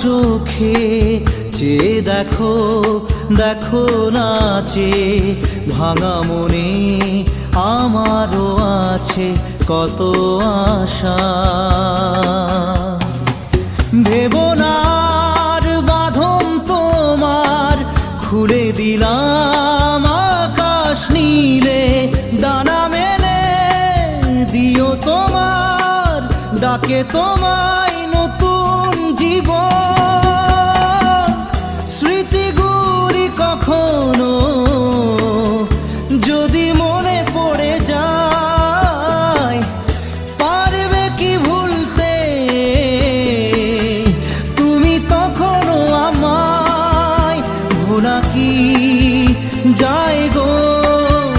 চোখে চেয়ে দেখো, দেখো নাচে ভাঙা মনে আমারও আছে কত আশা। ভেবনার বাঁধন তোমার খুলে দিলাম আকাশ নীলে, ডানা মেলে দিও তোমার ডাকে তোমায় নতুন জীবন। স্মৃতিগুলি কখনো যদি